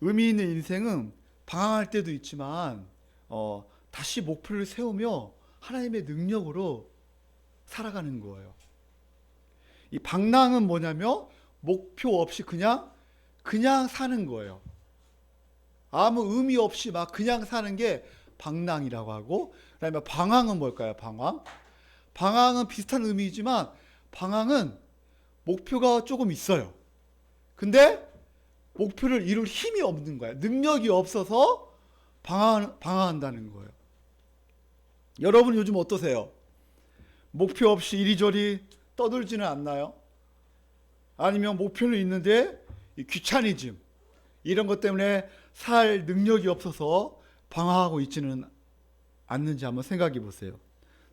의미 있는 인생은 방황할 때도 있지만 다시 목표를 세우며 하나님의 능력으로 살아가는 거예요. 이 방랑은 뭐냐면 목표 없이 그냥 사는 거예요. 아무 의미 없이 막 그냥 사는 게 방랑이라고 하고, 그다음에 방황은 뭘까요? 방황은 비슷한 의미이지만 방황은 목표가 조금 있어요. 근데 목표를 이룰 힘이 없는 거예요. 능력이 없어서 방황한다는 거예요. 여러분 요즘 어떠세요? 목표 없이 이리저리 떠들지는 않나요? 아니면 목표는 있는데 귀차니즘 이런 것 때문에 살 능력이 없어서 방황하고 있지는 않는지 한번 생각해 보세요.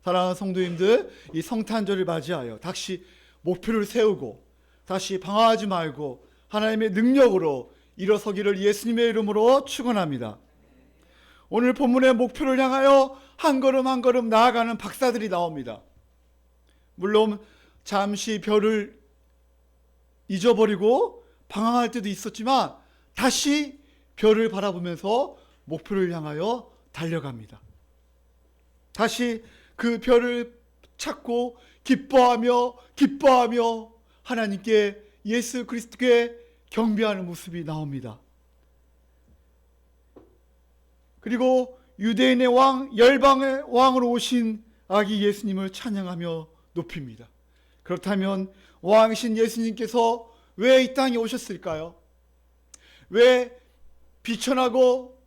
사랑하는 성도님들, 이 성탄절을 맞이하여 다시 목표를 세우고 다시 방황하지 말고 하나님의 능력으로 일어서기를 예수님의 이름으로 축원합니다. 오늘 본문의 목표를 향하여 한 걸음 한 걸음 나아가는 박사들이 나옵니다. 물론 잠시 별을 잊어버리고 방황할 때도 있었지만 다시 별을 바라보면서 목표를 향하여 달려갑니다. 다시 그 별을 찾고 기뻐하며 하나님께, 예수 그리스도께 경배하는 모습이 나옵니다. 그리고 유대인의 왕, 열방의 왕으로 오신 아기 예수님을 찬양하며 높입니다. 그렇다면 왕이신 예수님께서 왜 이 땅에 오셨을까요? 왜 비천하고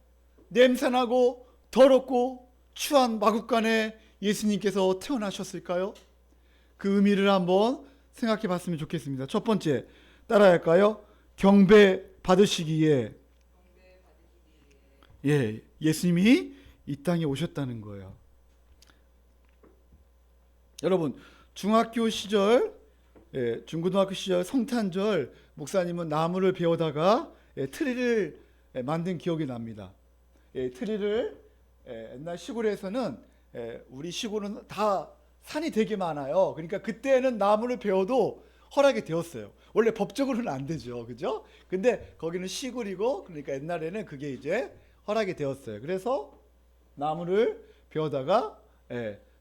냄새나고 더럽고 추한 마국간에 예수님께서 태어나셨을까요? 그 의미를 한번 생각해 봤으면 좋겠습니다. 첫 번째, 따라야 할까요? 경배 받으시기에. 예수님이 이 땅에 오셨다는 거예요. 여러분, 중학교 시절, 중고등학교 시절 성탄절 목사님은 나무를 베어다가 트리를 만든 기억이 납니다. 트리를 옛날 시골에서는, 우리 시골은 다 산이 되게 많아요. 그러니까 그때는 나무를 베어도 허락이 되었어요. 원래 법적으로는 안 되죠, 그죠? 근데 거기는 시골이고, 그러니까 옛날에는 그게 이제 허락이 되었어요. 그래서 나무를 베어다가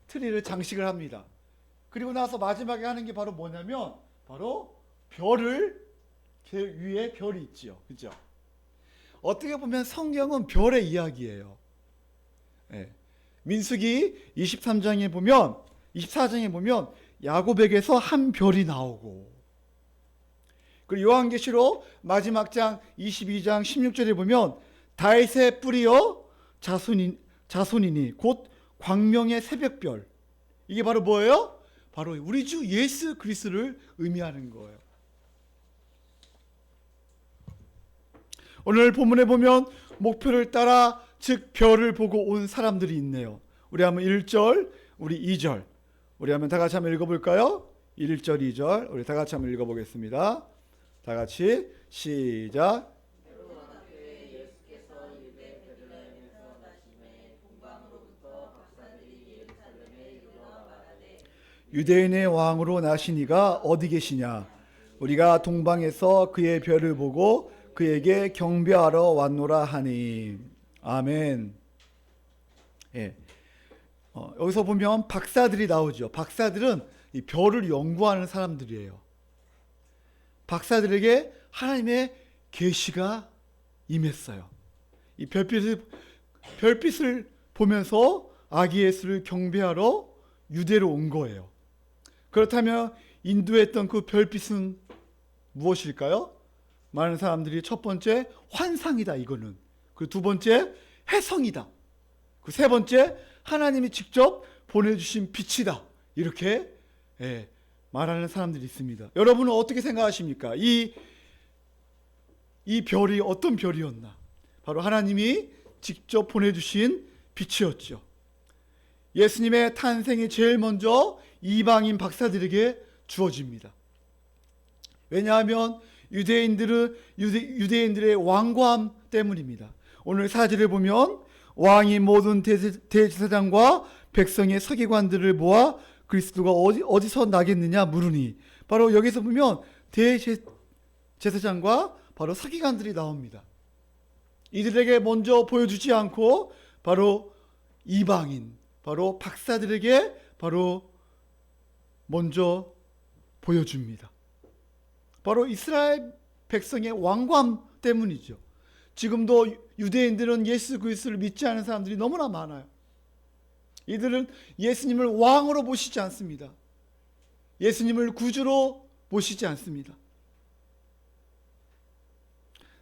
트리를 장식을 합니다. 그리고 나서 마지막에 하는 게 바로 뭐냐면 바로 별을, 위에 별이 있지요, 그죠? 어떻게 보면 성경은 별의 이야기예요. 민수기 23장에 보면, 24장에 보면 야곱에게서 한 별이 나오고, 그리고 요한계시록 마지막 장 22장 16절에 보면 다윗의 뿌리여 자손이니 곧 광명의 새벽별. 이게 바로 뭐예요? 바로 우리 주 예수 그리스도를 의미하는 거예요. 오늘 본문에 보면 목표를 따라, 즉 별을 보고 온 사람들이 있네요. 우리 한번 1절, 우리 2절, 우리 한번 다 같이 한번 읽어볼까요? 1절, 2절 우리 다 같이 한번 읽어보겠습니다. 다 같이 시작. 유대인의 왕으로 나신 이가 어디 계시냐? 우리가 동방에서 그의 별을 보고 그에게 경배하러 왔노라 하니. 아멘. 여기서 보면 박사들이 나오죠. 박사들은 이 별을 연구하는 사람들이에요. 박사들에게 하나님의 계시가 임했어요. 이 별빛을 보면서 아기 예수를 경배하러 유대로 온 거예요. 그렇다면 인도했던 그 별빛은 무엇일까요? 많은 사람들이 첫 번째 환상이다, 이거는. 그리고 두 번째 해성이다. 그 세 번째 하나님이 직접 보내주신 빛이다, 이렇게 말하는 사람들이 있습니다. 여러분은 어떻게 생각하십니까? 이 별이 어떤 별이었나? 바로 하나님이 직접 보내주신 빛이었죠. 예수님의 탄생이 제일 먼저 이방인 박사들에게 주어집니다. 왜냐하면 유대인들의 완고함 때문입니다. 오늘 사절에 보면 왕이 모든 대제사장과 백성의 서기관들을 모아 그리스도가 어디서 나겠느냐 물으니, 바로 여기서 보면 대제사장과 바로 서기관들이 나옵니다. 이들에게 먼저 보여주지 않고 바로 이방인, 바로 박사들에게 바로 먼저 보여줍니다. 바로 이스라엘 백성의 왕관 때문이죠. 지금도 유대인들은 예수 그리스도를 믿지 않은 사람들이 너무나 많아요. 이들은 예수님을 왕으로 모시지 않습니다. 예수님을 구주로 모시지 않습니다.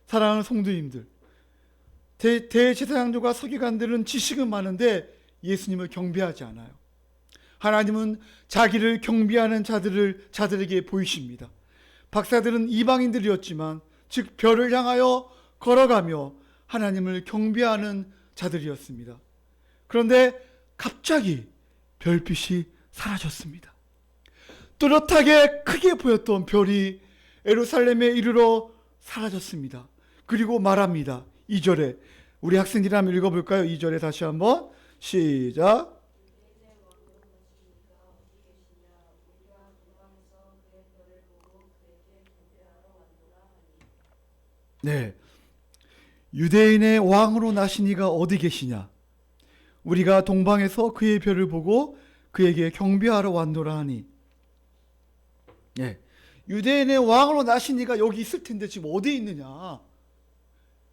사랑하는 성도님들, 대제사장들과 서기관들은 지식은 많은데 예수님을 경배하지 않아요. 하나님은 자기를 경배하는 자들에게 보이십니다. 박사들은 이방인들이었지만, 즉 별을 향하여 걸어가며 하나님을 경배하는 자들이었습니다. 그런데 갑자기 별빛이 사라졌습니다. 또렷하게 크게 보였던 별이 예루살렘에 이르러 사라졌습니다. 그리고 말합니다. 2절에 우리 학생들이 한번 읽어볼까요? 2절에 다시 한번 시작. 네, 유대인의 왕으로 나신 이가 어디 계시냐? 우리가 동방에서 그의 별을 보고 그에게 경배하러 왔노라 하니. 네, 유대인의 왕으로 나신 이가 여기 있을 텐데 지금 어디 있느냐?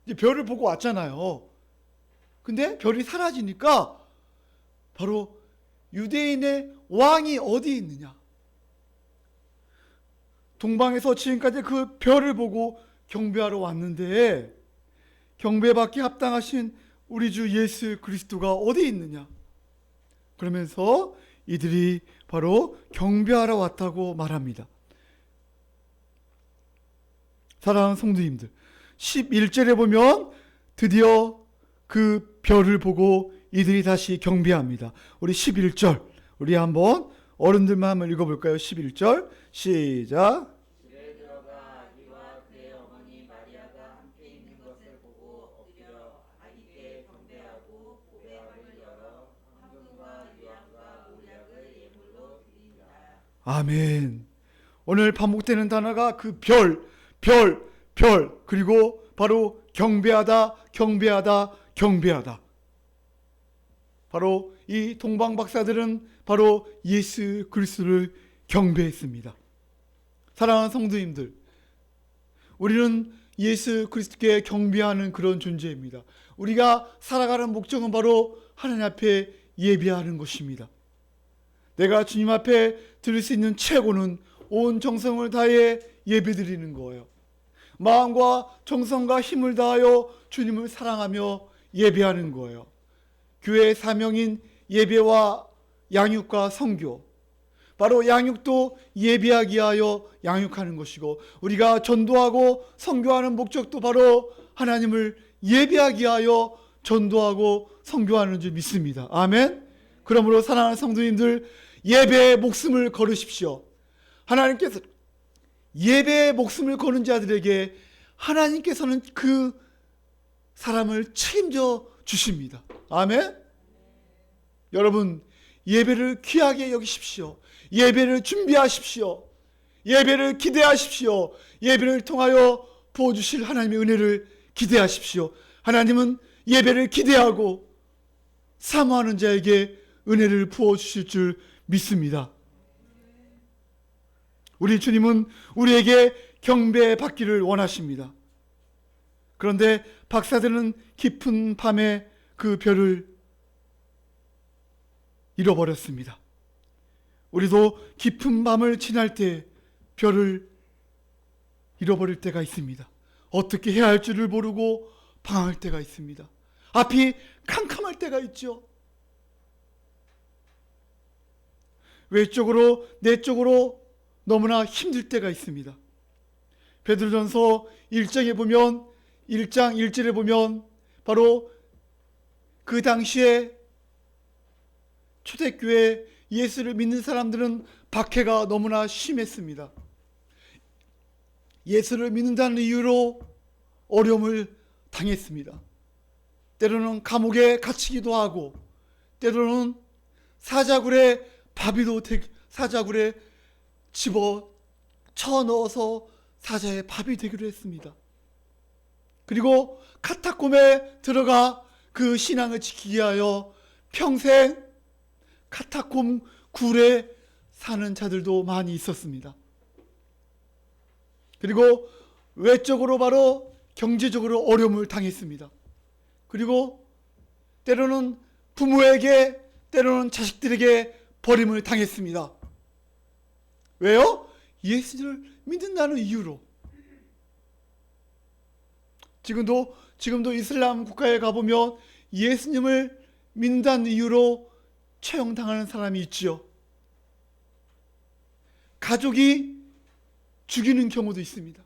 이제 별을 보고 왔잖아요. 근데 별이 사라지니까 바로 유대인의 왕이 어디 있느냐? 동방에서 지금까지 그 별을 보고 경배하러 왔는데 경배받기 합당하신 우리 주 예수 그리스도가 어디 있느냐? 그러면서 이들이 바로 경배하러 왔다고 말합니다. 사랑하는 성도님들, 11절에 보면 드디어 그 별을 보고 이들이 다시 경배합니다. 우리 11절 우리 한번 어른들만 한번 읽어볼까요? 11절 시작. 아멘. 오늘 반복되는 단어가 그 별, 그리고 바로 경배하다, 경배하다, 경배하다. 바로 이 동방 박사들은 바로 예수 그리스도를 경배했습니다. 사랑하는 성도님들, 우리는 예수 그리스도께 경배하는 그런 존재입니다. 우리가 살아가는 목적은 바로 하나님 앞에 예배하는 것입니다. 내가 주님 앞에 드릴 수 있는 최고는 온 정성을 다해 예배드리는 거예요. 마음과 정성과 힘을 다하여 주님을 사랑하며 예배하는 거예요. 교회의 사명인 예배와 양육과 선교, 바로 양육도 예배하기 위하여 양육하는 것이고, 우리가 전도하고 선교하는 목적도 바로 하나님을 예배하기 위하여 전도하고 선교하는 줄 믿습니다. 아멘. 그러므로 사랑하는 성도님들, 예배에 목숨을 걸으십시오. 하나님께서 예배에 목숨을 거는 자들에게 하나님께서는 그 사람을 책임져 주십니다. 아멘. 여러분, 예배를 귀하게 여기십시오. 예배를 준비하십시오. 예배를 기대하십시오. 예배를 통하여 부어주실 하나님의 은혜를 기대하십시오. 하나님은 예배를 기대하고 사모하는 자에게 은혜를 부어주실 줄 믿습니다. 우리 주님은 우리에게 경배받기를 원하십니다. 그런데 박사들은 깊은 밤에 그 별을 잃어버렸습니다. 우리도 깊은 밤을 지날 때 별을 잃어버릴 때가 있습니다. 어떻게 해야 할 줄을 모르고 방황할 때가 있습니다. 앞이 캄캄할 때가 있죠. 외적으로 내적으로 너무나 힘들 때가 있습니다. 베드로전서 1장에 보면 1장 1절에 보면 바로 그 당시에 초대교회 예수를 믿는 사람들은 박해가 너무나 심했습니다. 예수를 믿는다는 이유로 어려움을 당했습니다. 때로는 감옥에 갇히기도 하고, 때로는 사자굴에 사자굴에 집어 쳐 넣어서 사자의 밥이 되기도 했습니다. 그리고 카타콤에 들어가 그 신앙을 지키기 위하여 평생 카타콤 굴에 사는 자들도 많이 있었습니다. 그리고 외적으로 바로 경제적으로 어려움을 당했습니다. 그리고 때로는 부모에게, 때로는 자식들에게 버림을 당했습니다. 왜요? 예수를 믿는다는 이유로. 지금도 이슬람 국가에 가보면 예수님을 믿는다는 이유로 처형당하는 사람이 있지요. 가족이 죽이는 경우도 있습니다.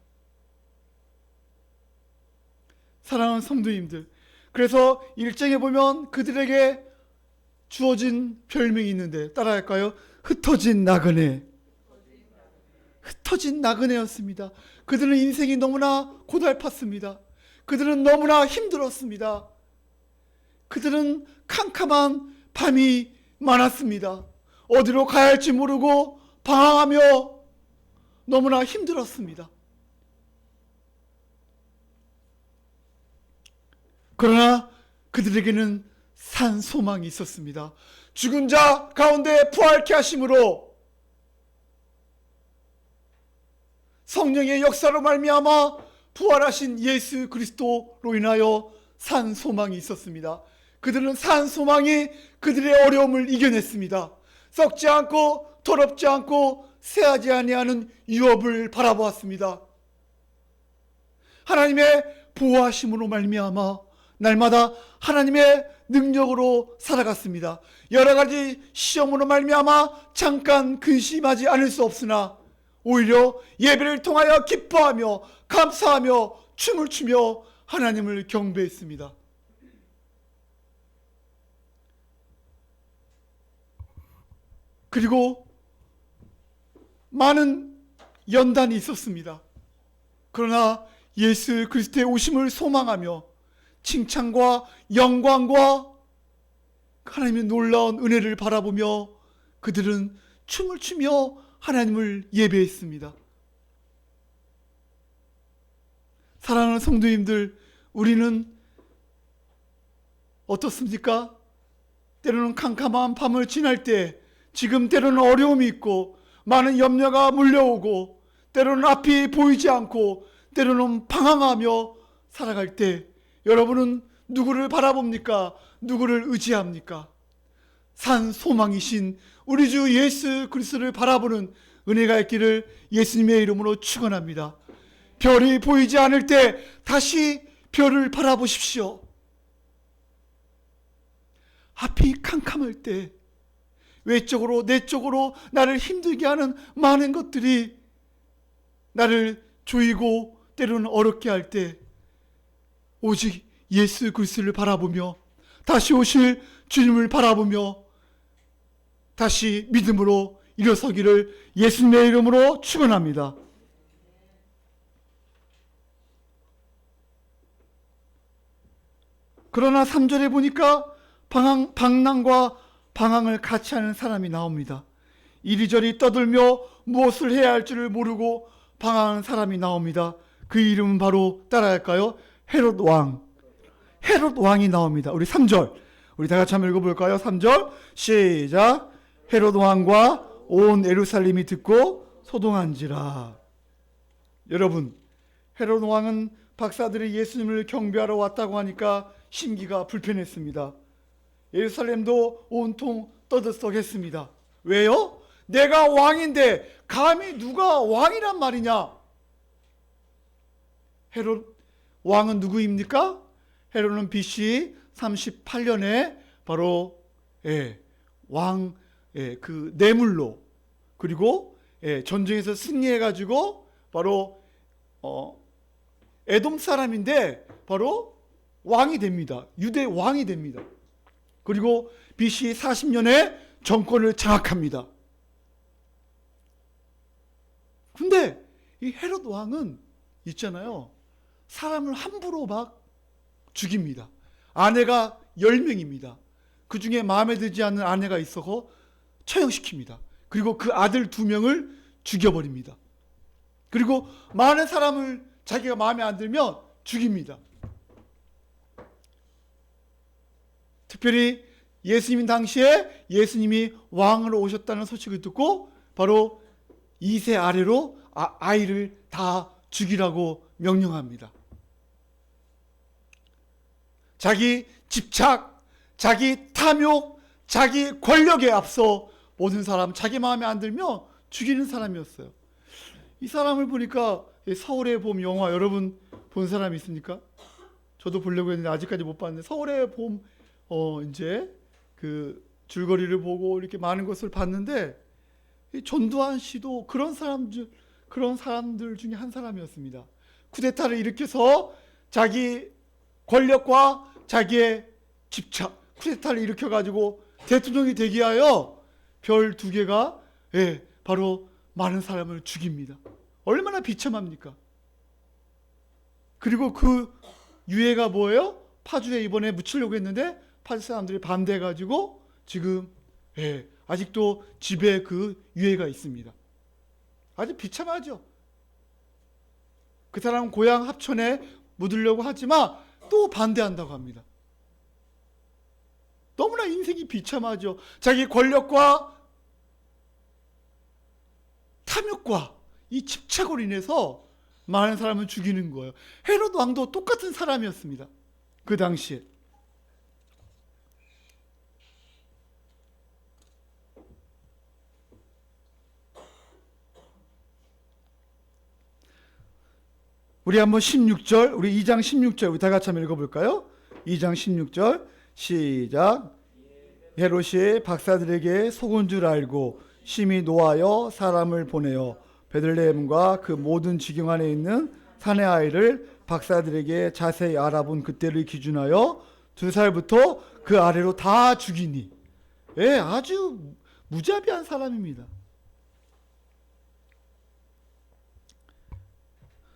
사랑하는 성도님들, 그래서 일정에 보면 그들에게 주어진 별명이 있는데 따라할까요? 흩어진 나그네. 흩어진 나그네였습니다. 그들은 인생이 너무나 고달팠습니다. 그들은 너무나 힘들었습니다. 그들은 캄캄한 밤이 많았습니다. 어디로 가야 할지 모르고 방황하며 너무나 힘들었습니다. 그러나 그들에게는 산 소망이 있었습니다. 죽은 자 가운데 부활케 하심으로 성령의 역사로 말미암아 부활하신 예수 그리스도로 인하여 산 소망이 있었습니다. 그들은 산 소망이 그들의 어려움을 이겨냈습니다. 썩지 않고 더럽지 않고 새하지 아니하는 유업을 바라보았습니다. 하나님의 보호하심으로 말미암아 날마다 하나님의 능력으로 살아갔습니다. 여러 가지 시험으로 말미암아 잠깐 근심하지 않을 수 없으나 오히려 예배를 통하여 기뻐하며 감사하며 춤을 추며 하나님을 경배했습니다. 그리고 많은 연단이 있었습니다. 그러나 예수 그리스도의 오심을 소망하며 칭찬과 영광과 하나님의 놀라운 은혜를 바라보며 그들은 춤을 추며 하나님을 예배했습니다. 사랑하는 성도님들, 우리는 어떻습니까? 때로는 캄캄한 밤을 지날 때, 지금 때로는 어려움이 있고 많은 염려가 물려오고 때로는 앞이 보이지 않고 때로는 방황하며 살아갈 때 여러분은 누구를 바라봅니까? 누구를 의지합니까? 산 소망이신 우리 주 예수 그리스도를 바라보는 은혜가 있기를 예수님의 이름으로 축원합니다. 별이 보이지 않을 때 다시 별을 바라보십시오. 앞이 캄캄할 때 외적으로 내적으로 나를 힘들게 하는 많은 것들이 나를 조이고 때로는 어렵게 할 때 오직 예수 그리스도를 바라보며 다시 오실 주님을 바라보며 다시 믿음으로 일어서기를 예수님의 이름으로 축원합니다. 그러나 3절에 보니까 방랑과 방황을 같이 하는 사람이 나옵니다. 이리저리 떠들며 무엇을 해야 할 줄을 모르고 방황하는 사람이 나옵니다. 그 이름은 바로 따라할까요? 헤롯 왕. 헤롯 왕이 나옵니다. 우리 3절 우리 다 같이 한번 읽어볼까요? 3절 시작. 헤롯 왕과 온 예루살렘이 듣고 소동한지라. 여러분, 헤롯 왕은 박사들이 예수님을 경배하러 왔다고 하니까 심기가 불편했습니다. 예루살렘도 온통 떠들썩했습니다. 왜요? 내가 왕인데 감히 누가 왕이란 말이냐? 헤롯 왕은 누구입니까? 헤롯은 BC 38년에 바로 그 뇌물로 그리고 전쟁에서 승리해가지고 바로 에돔 사람인데 바로 왕이 됩니다. 유대 왕이 됩니다. 그리고 BC 40년에 정권을 장악합니다. 근데 이 헤롯 왕은 있잖아요. 사람을 함부로 막 죽입니다. 아내가 10명입니다. 그 중에 마음에 들지 않는 아내가 있어서 처형시킵니다. 그리고 그 아들 2명을 죽여버립니다. 그리고 많은 사람을 자기가 마음에 안 들면 죽입니다. 특별히 예수님 당시에 예수님이 왕으로 오셨다는 소식을 듣고 바로 2세 아래로 아이를 다 죽이라고 명령합니다. 자기 집착, 자기 탐욕, 자기 권력에 앞서 모든 사람 자기 마음에 안 들면 죽이는 사람이었어요. 이 사람을 보니까 서울의 봄 영화 여러분 본 사람 있습니까? 저도 보려고 했는데 아직까지 못 봤는데 서울의 봄 이제 그 줄거리를 보고 이렇게 많은 것을 봤는데 이 전두환 씨도 그런 사람들 중에 한 사람이었습니다. 쿠데타를 일으켜서 자기 권력과 자기의 집착, 쿠데타를 일으켜가지고 대통령이 되기 위하여 별 2개가 바로 많은 사람을 죽입니다. 얼마나 비참합니까? 그리고 그 유해가 뭐예요? 파주에 이번에 묻히려고 했는데 파주 사람들이 반대해가지고 지금 아직도 집에 그 유해가 있습니다. 아주 비참하죠. 그 사람 고향 합천에 묻으려고 하지만 또 반대한다고 합니다. 너무나 인생이 비참하죠. 자기 권력과 탐욕과 이 집착으로 인해서 많은 사람을 죽이는 거예요. 헤롯 왕도 똑같은 사람이었습니다. 그 당시에. 우리 한번 16절, 우리 2장 16절 우리 다 같이 한번 읽어볼까요? 2장 16절 시작. 헤롯이 박사들에게 속은 줄 알고 심히 노하여 사람을 보내어 베들레헴과 그 모든 지경 안에 있는 사내 아이를 박사들에게 자세히 알아본 그때를 기준하여 2살부터 그 아래로 다 죽이니. 아주 무자비한 사람입니다.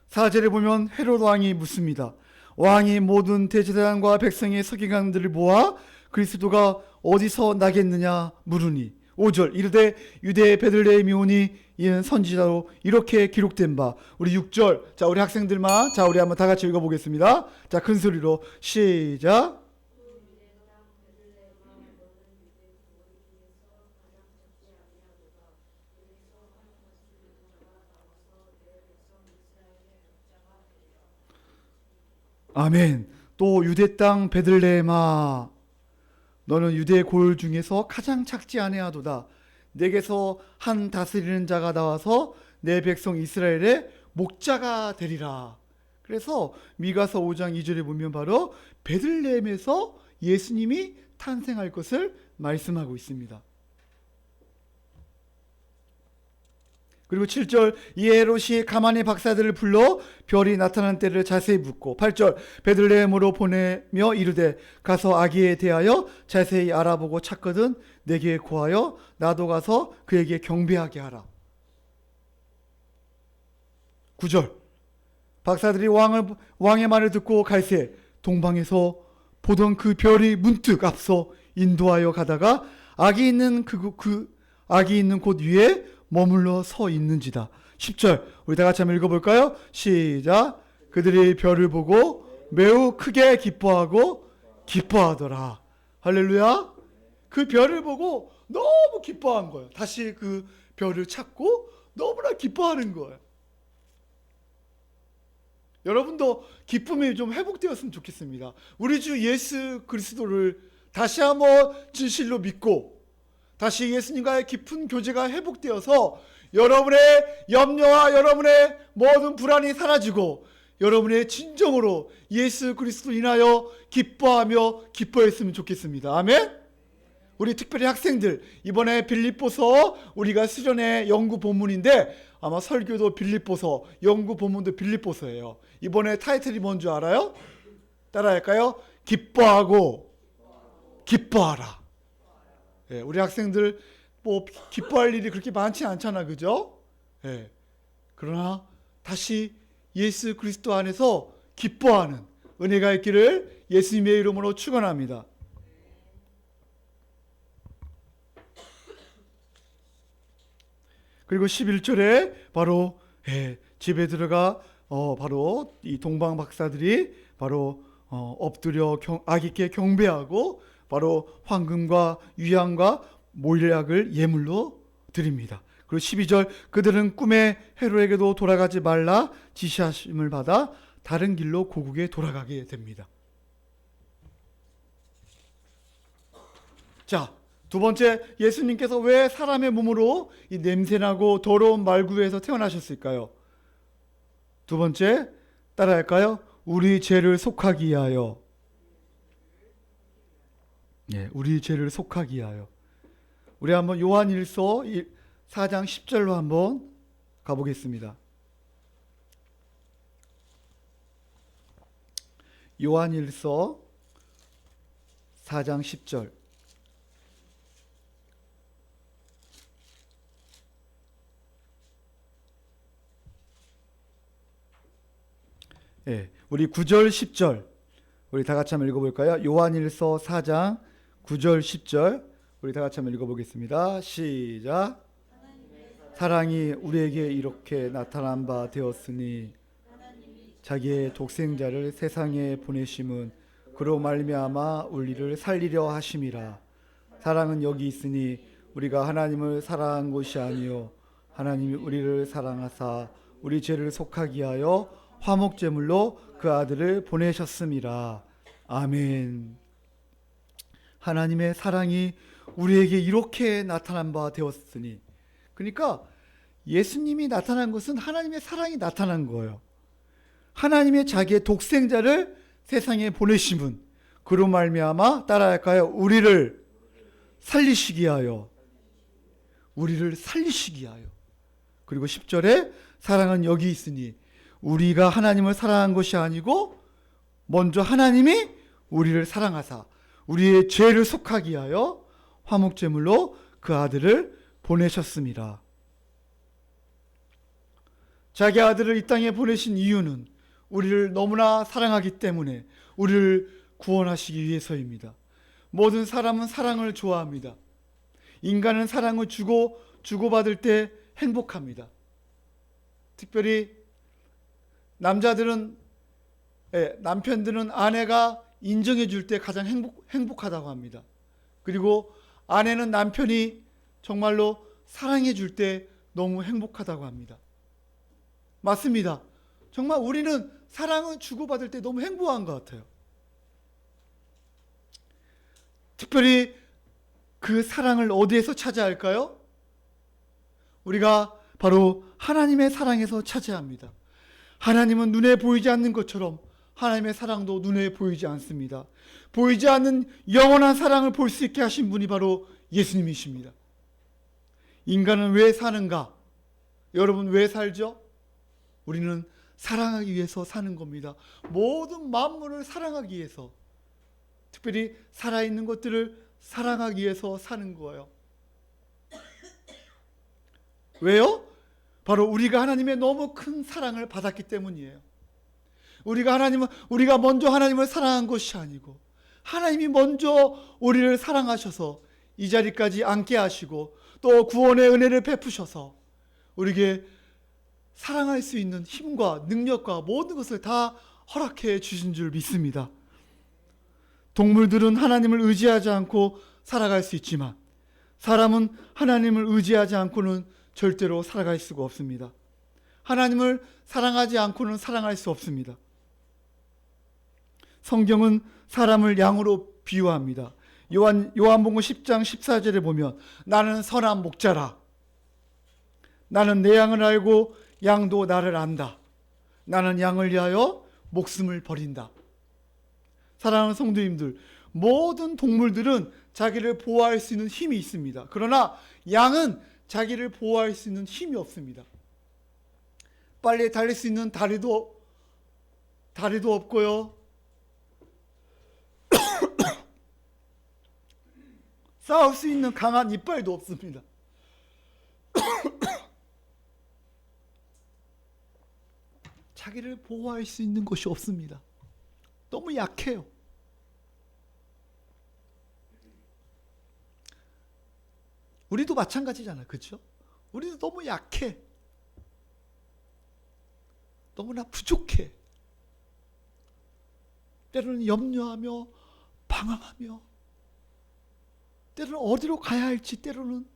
4절에 보면 헤롯 왕이 묻습니다. 왕이 모든 대제사장과 백성의 서기관들을 모아 그리스도가 어디서 나겠느냐 물으니 5절 이르되 유대의 베들레헴이 오니 이는 선지자로 이렇게 기록된 바. 우리 6절 자 우리 학생들만 자 우리 한번 다 같이 읽어보겠습니다. 자 큰 소리로 시작. 아멘. 또 유대 땅 베들레헴아 너는 유대 고을 중에서 가장 작지 아니하도다. 내게서 한 다스리는 자가 나와서 내 백성 이스라엘의 목자가 되리라. 그래서 미가서 5장 2절에 보면 바로 베들레헴에서 예수님이 탄생할 것을 말씀하고 있습니다. 그리고 7절 이 헤롯이 가만히 박사들을 불러 별이 나타난 때를 자세히 묻고 8절 베들레헴으로 보내며 이르되 가서 아기에 대하여 자세히 알아보고 찾거든 내게 고하여 나도 가서 그에게 경배하게 하라. 9절 박사들이 왕의 말을 듣고 갈새 동방에서 보던 그 별이 문득 앞서 인도하여 가다가 아기 있는 곳 위에 머물러 서 있는지다. 10절 우리 다 같이 한번 읽어볼까요? 시작. 그들이 별을 보고 매우 크게 기뻐하더라. 할렐루야. 그 별을 보고 너무 기뻐한 거예요. 다시 그 별을 찾고 너무나 기뻐하는 거예요. 여러분도 기쁨이 좀 회복되었으면 좋겠습니다. 우리 주 예수 그리스도를 다시 한번 진실로 믿고 다시 예수님과의 깊은 교제가 회복되어서 여러분의 염려와 여러분의 모든 불안이 사라지고 여러분의 진정으로 예수 그리스도 인하여 기뻐하며 기뻐했으면 좋겠습니다. 아멘. 우리 특별히 학생들 이번에 빌립보서 우리가 수련회 연구 본문인데 아마 설교도 빌립보서 연구 본문도 빌립보서예요. 이번에 타이틀이 뭔 줄 알아요? 따라할까요? 기뻐하고 기뻐하라. 우리 학생들 뭐 기뻐할 일이 그렇게 많지 않잖아, 그죠? 그러나 다시 예수 그리스도 안에서 기뻐하는 은혜가 있기를 예수님의 이름으로 축원합니다. 그리고 11절에 바로 집에 들어가 바로 이 동방 박사들이 바로 엎드려 아기께 경배하고 바로 황금과 유향과 모략을 예물로 드립니다. 그리고 12절 그들은 꿈에 헤롯에게도 돌아가지 말라 지시하심을 받아 다른 길로 고국에 돌아가게 됩니다. 자, 두 번째, 예수님께서 왜 사람의 몸으로 이 냄새나고 더러운 말구에서 태어나셨을까요? 두 번째, 따라할까요? 우리 죄를 속하기 위하여. 예, 우리 죄를 속하기 위하여. 우리 한번 요한일서 4장 10절로 한번 가보겠습니다. 요한일서 4장 10절. 예, 우리 9절 10절 우리 다 같이 한번 읽어볼까요? 요한일서 4장 9절 10절 우리 다 같이 한번 읽어보겠습니다. 시작. 사랑이 우리에게 이렇게 나타난 바 되었으니 자기의 독생자를 세상에 보내심은 그로 말미암아 우리를 살리려 하심이라. 사랑은 여기 있으니 우리가 하나님을 사랑한 것이 아니요 하나님이 우리를 사랑하사 우리 죄를 속하기 위하여 화목제물로 그 아들을 보내셨음이라. 아멘. 하나님의 사랑이 우리에게 이렇게 나타난 바 되었으니, 그러니까 예수님이 나타난 것은 하나님의 사랑이 나타난 거예요. 하나님의 자기의 독생자를 세상에 보내심은 그로 말미암아 따라할까요? 우리를 살리시기 위하여. 우리를 살리시기 위하여. 그리고 10절에 사랑은 여기 있으니 우리가 하나님을 사랑한 것이 아니고 먼저 하나님이 우리를 사랑하사 우리의 죄를 속하기 위하여 화목제물로 그 아들을 보내셨습니다. 자기 아들을 이 땅에 보내신 이유는 우리를 너무나 사랑하기 때문에 우리를 구원하시기 위해서입니다. 모든 사람은 사랑을 좋아합니다. 인간은 사랑을 주고받을 때 행복합니다. 특별히 남자들은, 남편들은 아내가 인정해 줄 때 가장 행복하다고 합니다. 그리고 아내는 남편이 정말로 사랑해 줄 때 너무 행복하다고 합니다. 맞습니다. 정말 우리는 사랑을 주고받을 때 너무 행복한 것 같아요. 특별히 그 사랑을 어디에서 찾아야 할까요? 우리가 바로 하나님의 사랑에서 찾아야 합니다. 하나님은 눈에 보이지 않는 것처럼 하나님의 사랑도 눈에 보이지 않습니다. 보이지 않는 영원한 사랑을 볼 수 있게 하신 분이 바로 예수님이십니다. 인간은 왜 사는가? 여러분 왜 살죠? 우리는 사랑하기 위해서 사는 겁니다. 모든 만물을 사랑하기 위해서, 특별히 살아있는 것들을 사랑하기 위해서 사는 거예요. 왜요? 바로 우리가 하나님의 너무 큰 사랑을 받았기 때문이에요. 우리가 먼저 하나님을 사랑한 것이 아니고 하나님이 먼저 우리를 사랑하셔서 이 자리까지 앉게 하시고 또 구원의 은혜를 베푸셔서 우리에게 사랑할 수 있는 힘과 능력과 모든 것을 다 허락해 주신 줄 믿습니다. 동물들은 하나님을 의지하지 않고 살아갈 수 있지만 사람은 하나님을 의지하지 않고는 절대로 살아갈 수가 없습니다. 하나님을 사랑하지 않고는 살아갈 수 없습니다. 성경은 사람을 양으로 비유합니다. 요한복음 10장 14절에 보면 나는 선한 목자라. 나는 내 양을 알고 양도 나를 안다. 나는 양을 위하여 목숨을 버린다. 사랑하는 성도님들, 모든 동물들은 자기를 보호할 수 있는 힘이 있습니다. 그러나 양은 자기를 보호할 수 있는 힘이 없습니다. 빨리 달릴 수 있는 다리도 없고요. 싸울 수 있는 강한 이빨도 없습니다. 자기를 보호할 수 있는 것이 없습니다. 너무 약해요. 우리도 마찬가지잖아요. 그렇죠? 우리도 너무 약해. 너무나 부족해. 때로는 염려하며 방황하며 때로는 어디로 가야 할지 때로는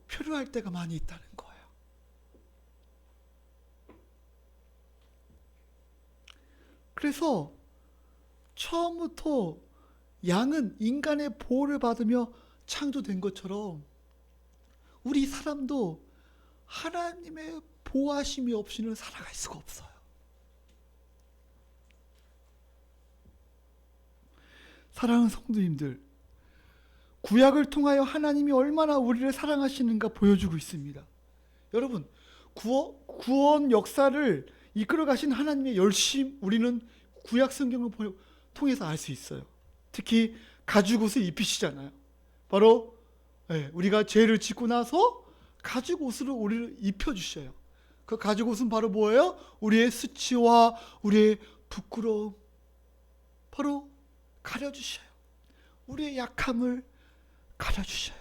표류할 때가 많이 있다는 거예요. 그래서 처음부터 양은 인간의 보호를 받으며 창조된 것처럼 우리 사람도 하나님의 보호하심이 없이는 살아갈 수가 없어요. 사랑하는 성도님들, 구약을 통하여 하나님이 얼마나 우리를 사랑하시는가 보여주고 있습니다. 여러분, 구원 역사를 이끌어 가신 하나님의 열심, 우리는 구약 성경을 통해서 알 수 있어요. 특히 가죽옷을 입히시잖아요. 바로 우리가 죄를 짓고 나서 가죽옷으로 우리를 입혀주셔요. 그 가죽옷은 바로 뭐예요? 우리의 수치와 우리의 부끄러움, 바로 가려주셔요. 우리의 약함을 가려주셔요.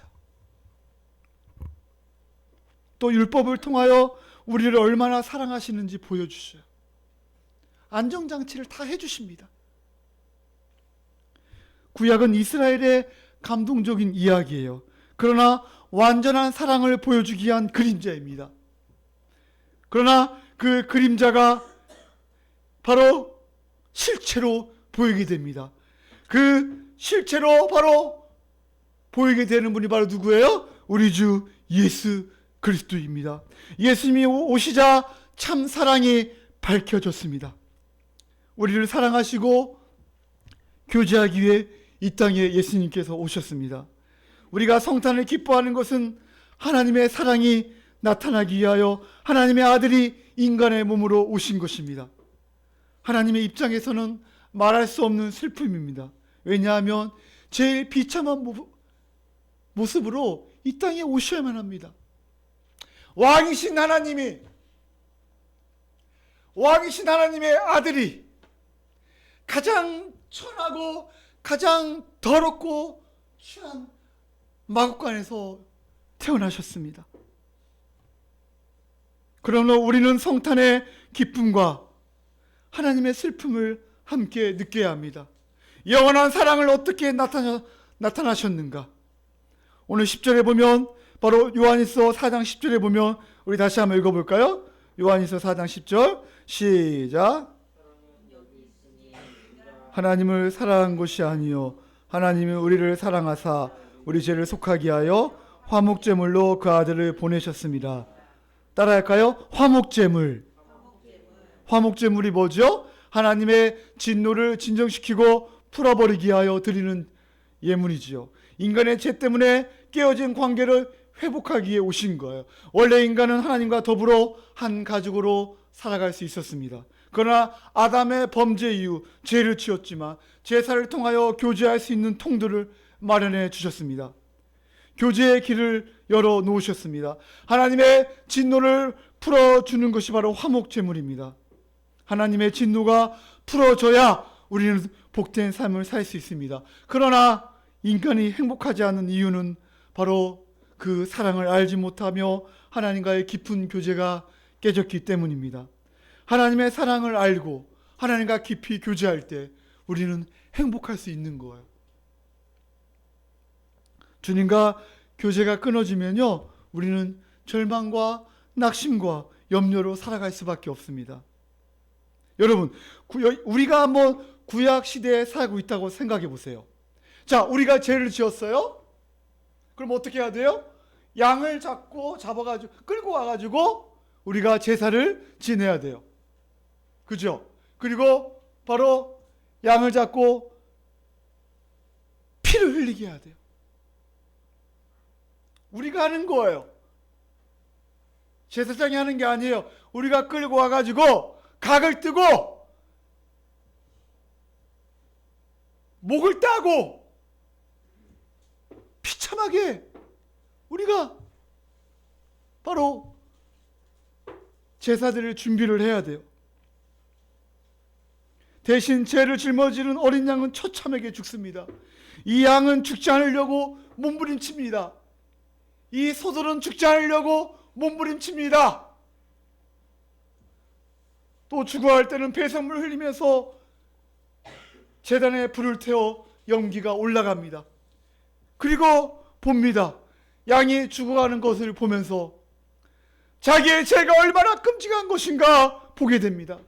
또 율법을 통하여 우리를 얼마나 사랑하시는지 보여주셔요. 안정장치를 다 해주십니다. 구약은 이스라엘의 감동적인 이야기예요. 그러나 완전한 사랑을 보여주기 위한 그림자입니다. 그러나 그 그림자가 바로 실체로 보이게 됩니다. 그 실체로 바로 보이게 되는 분이 바로 누구예요? 우리 주 예수 그리스도입니다. 예수님이 오시자 참 사랑이 밝혀졌습니다. 우리를 사랑하시고 교제하기 위해 이 땅에 예수님께서 오셨습니다. 우리가 성탄을 기뻐하는 것은 하나님의 사랑이 나타나기 위하여 하나님의 아들이 인간의 몸으로 오신 것입니다. 하나님의 입장에서는 말할 수 없는 슬픔입니다. 왜냐하면 제일 비참한 모습으로 이 땅에 오셔야만 합니다. 왕이신 하나님의 아들이 가장 천하고 가장 더럽고 취한 마구간에서 태어나셨습니다. 그러나 우리는 성탄의 기쁨과 하나님의 슬픔을 함께 느껴야 합니다. 영원한 사랑을 어떻게 나타나셨는가? 오늘 10절에 보면, 바로 요한일서 4장 10절에 보면, 우리 다시 한번 읽어볼까요? 요한일서 4장 10절 시작. 하나님을 사랑한 것이 아니요 하나님이 우리를 사랑하사 우리 죄를 속하게 하여 화목제물로 그 아들을 보내셨습니다. 따라할까요? 화목제물이 뭐죠? 하나님의 진노를 진정시키고 풀어버리기 위하여 드리는 예물이지요. 인간의 죄 때문에 깨어진 관계를 회복하기 위해 오신 거예요. 원래 인간은 하나님과 더불어 한 가족으로 살아갈 수 있었습니다. 그러나 아담의 범죄 이후 죄를 지었지만 제사를 통하여 교제할 수 있는 통로를 마련해 주셨습니다. 교제의 길을 열어 놓으셨습니다. 하나님의 진노를 풀어주는 것이 바로 화목제물입니다. 하나님의 진노가 풀어져야 우리는 복된 삶을 살 수 있습니다. 그러나 인간이 행복하지 않은 이유는 바로 그 사랑을 알지 못하며 하나님과의 깊은 교제가 깨졌기 때문입니다. 하나님의 사랑을 알고 하나님과 깊이 교제할 때 우리는 행복할 수 있는 거예요. 주님과 교제가 끊어지면요, 우리는 절망과 낙심과 염려로 살아갈 수밖에 없습니다. 여러분, 우리가 한번 구약 시대에 살고 있다고 생각해 보세요. 자, 우리가 죄를 지었어요? 그럼 어떻게 해야 돼요? 양을 잡아가지고 끌고 와가지고 우리가 제사를 지내야 돼요. 그죠? 그리고 바로 양을 잡고 피를 흘리게 해야 돼요. 우리가 하는 거예요. 제사장이 하는 게 아니에요. 우리가 끌고 와가지고 각을 뜨고 목을 따고 비참하게 우리가 바로 제사드릴 준비를 해야 돼요. 대신 죄를 짊어지는 어린 양은 처참하게 죽습니다. 이 양은 죽지 않으려고 몸부림칩니다. 이 소들은 죽지 않으려고 몸부림칩니다. 또 죽어갈 때는 배설물을 흘리면서 제단에 불을 태워 연기가 올라갑니다. 그리고 봅니다. 양이 죽어가는 것을 보면서 자기의 죄가 얼마나 끔찍한 것인가 보게 됩니다.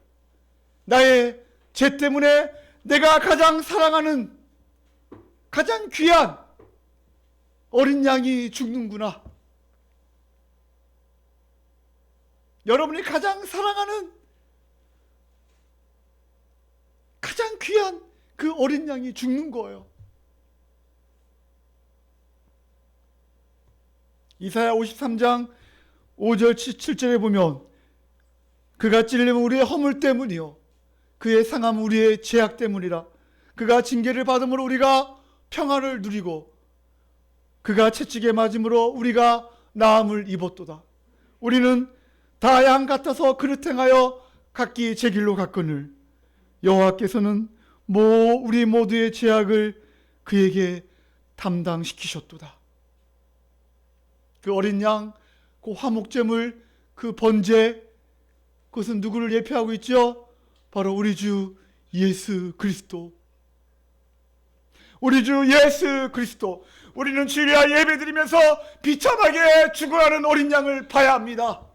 나의 죄 때문에 내가 가장 사랑하는 가장 귀한 어린 양이 죽는구나. 여러분이 가장 사랑하는 가장 귀한 그 어린 양이 죽는 거예요. 이사야 53장 5절 7절에 보면 그가 찔림은 우리의 허물 때문이요 그의 상함은 우리의 죄악 때문이라. 그가 징계를 받음으로 우리가 평안을 누리고 그가 채찍에 맞음으로 우리가 나음을 입었도다. 우리는 다 양 같아서 그릇 행하여 각기 제 길로 갔거늘 여호와께서는 우리 모두의 죄악을 그에게 담당시키셨도다. 그 어린 양, 그 화목제물, 그 번제, 그것은 누구를 예표하고 있죠? 바로 우리 주 예수 그리스도. 우리 주 예수 그리스도. 우리는 주일날 예배드리면서 비참하게 죽어가는 어린 양을 봐야 합니다.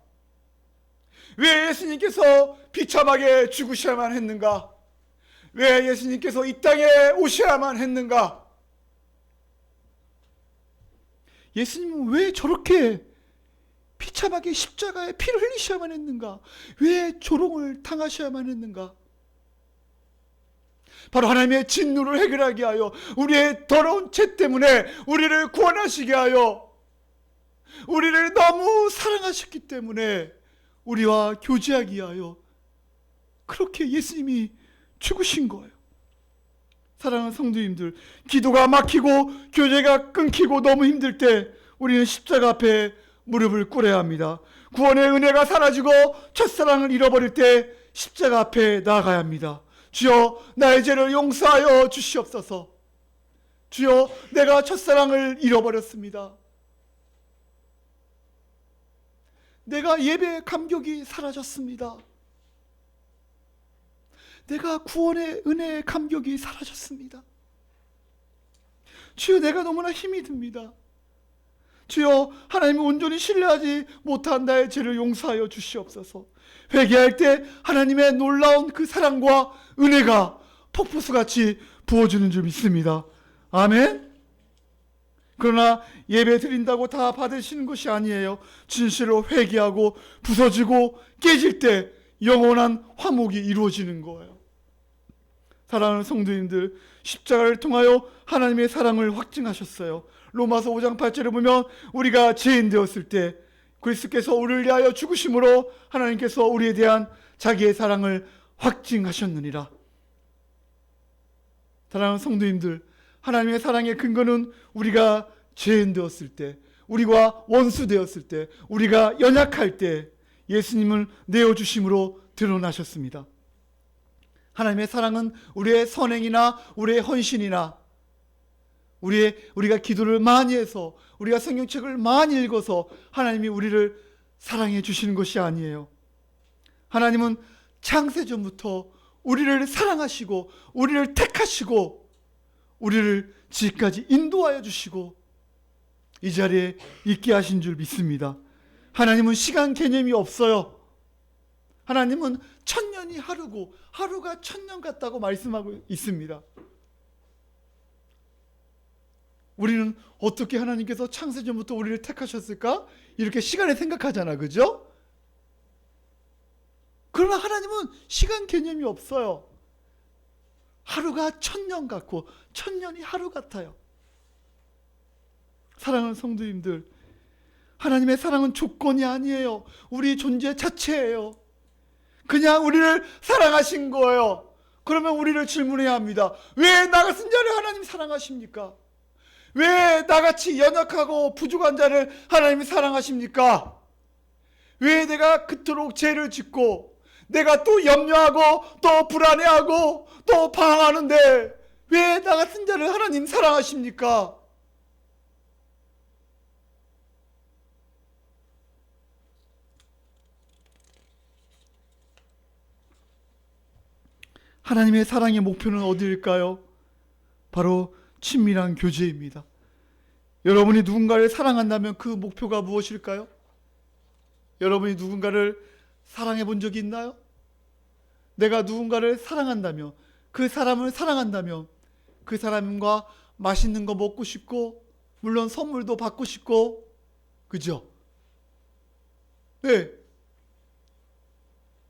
왜 예수님께서 비참하게 죽으셔야만 했는가? 왜 예수님께서 이 땅에 오셔야만 했는가? 예수님은 왜 저렇게 비참하게 십자가에 피를 흘리셔야만 했는가? 왜 조롱을 당하셔야만 했는가? 바로 하나님의 진노를 해결하게 하여 우리의 더러운 죄 때문에 우리를 구원하시게 하여 우리를 너무 사랑하셨기 때문에 우리와 교제하기 위하여 그렇게 예수님이 죽으신 거예요. 사랑하는 성도님들, 기도가 막히고 교제가 끊기고 너무 힘들 때 우리는 십자가 앞에 무릎을 꿇어야 합니다. 구원의 은혜가 사라지고 첫사랑을 잃어버릴 때 십자가 앞에 나아가야 합니다. 주여 나의 죄를 용서하여 주시옵소서. 주여 내가 첫사랑을 잃어버렸습니다. 내가 예배의 감격이 사라졌습니다. 내가 구원의 은혜의 감격이 사라졌습니다. 주여 내가 너무나 힘이 듭니다. 주여 하나님을 온전히 신뢰하지 못한 나의 죄를 용서하여 주시옵소서. 회개할 때 하나님의 놀라운 그 사랑과 은혜가 폭포수같이 부어주는 줄 믿습니다. 아멘. 그러나 예배 드린다고 다 받으시는 것이 아니에요. 진실로 회개하고 부서지고 깨질 때 영원한 화목이 이루어지는 거예요. 사랑하는 성도님들, 십자가를 통하여 하나님의 사랑을 확증하셨어요. 로마서 5장 8절을 보면 우리가 죄인 되었을 때 그리스도께서 우리를 위하여 죽으심으로 하나님께서 우리에 대한 자기의 사랑을 확증하셨느니라. 사랑하는 성도님들, 하나님의 사랑의 근거는 우리가 죄인 되었을 때, 우리가 원수 되었을 때, 우리가 연약할 때 예수님을 내어주심으로 드러나셨습니다. 하나님의 사랑은 우리의 선행이나 우리의 헌신이나 우리가 기도를 많이 해서 우리가 성경책을 많이 읽어서 하나님이 우리를 사랑해 주시는 것이 아니에요. 하나님은 창세전부터 우리를 사랑하시고 우리를 택하시고 우리를 지금까지 인도하여 주시고 이 자리에 있게 하신 줄 믿습니다. 하나님은 시간 개념이 없어요. 하나님은 천년이 하루고 하루가 천년 같다고 말씀하고 있습니다. 우리는 어떻게 하나님께서 창세전부터 우리를 택하셨을까? 이렇게 시간을 생각하잖아, 그죠? 그러나 하나님은 시간 개념이 없어요. 하루가 천년 같고 천년이 하루 같아요. 사랑하는 성도님들, 하나님의 사랑은 조건이 아니에요. 우리 존재 자체예요. 그냥 우리를 사랑하신 거예요. 그러면 우리를 질문해야 합니다. 왜 나 같은 자를 하나님 사랑하십니까? 왜 나같이 연약하고 부족한 자를 하나님이 사랑하십니까? 왜 내가 그토록 죄를 짓고 내가 또 염려하고 또 불안해하고 또 방황하는데 왜 나 같은 자를 하나님 사랑하십니까? 하나님의 사랑의 목표는 어디일까요? 바로 친밀한 교제입니다. 여러분이 누군가를 사랑한다면 그 목표가 무엇일까요? 여러분이 누군가를 사랑해 본 적이 있나요? 내가 누군가를 사랑한다면, 그 사람을 사랑한다면 그 사람과 맛있는 거 먹고 싶고, 물론 선물도 받고 싶고, 그죠? 네.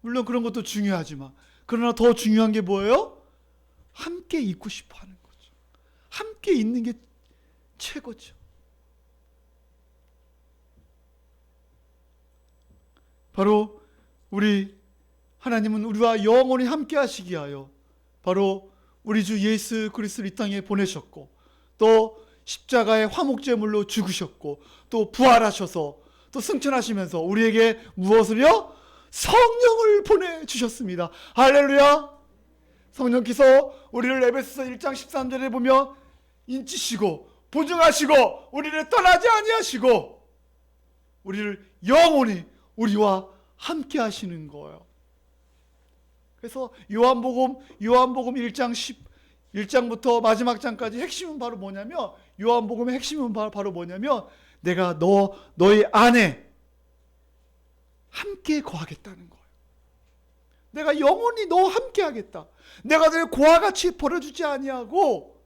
물론 그런 것도 중요하지만, 그러나 더 중요한 게 뭐예요? 함께 있고 싶어 하는 거죠. 함께 있는 게 최고죠. 바로 우리 하나님은 우리와 영원히 함께 하시기 위하여 바로 우리 주 예수 그리스도를 이 땅에 보내셨고, 또 십자가의 화목제물로 죽으셨고, 또 부활하셔서 또 승천하시면서 우리에게 무엇을요? 성령을 보내주셨습니다. 할렐루야. 성령께서 우리를 에베소서 1장 13절에 보면 인치시고 보증하시고 우리를 떠나지 아니하시고 우리를 영원히 우리와 함께 하시는 거예요. 그래서 요한복음 1장 1장부터 마지막 장까지 핵심은 바로 뭐냐면, 요한복음의 핵심은 바로 뭐냐면, 내가 너의 안에 함께 거하겠다는 거예요. 내가 영원히 너와 함께 하겠다. 내가 너의 고와 같이 버려주지 아니하고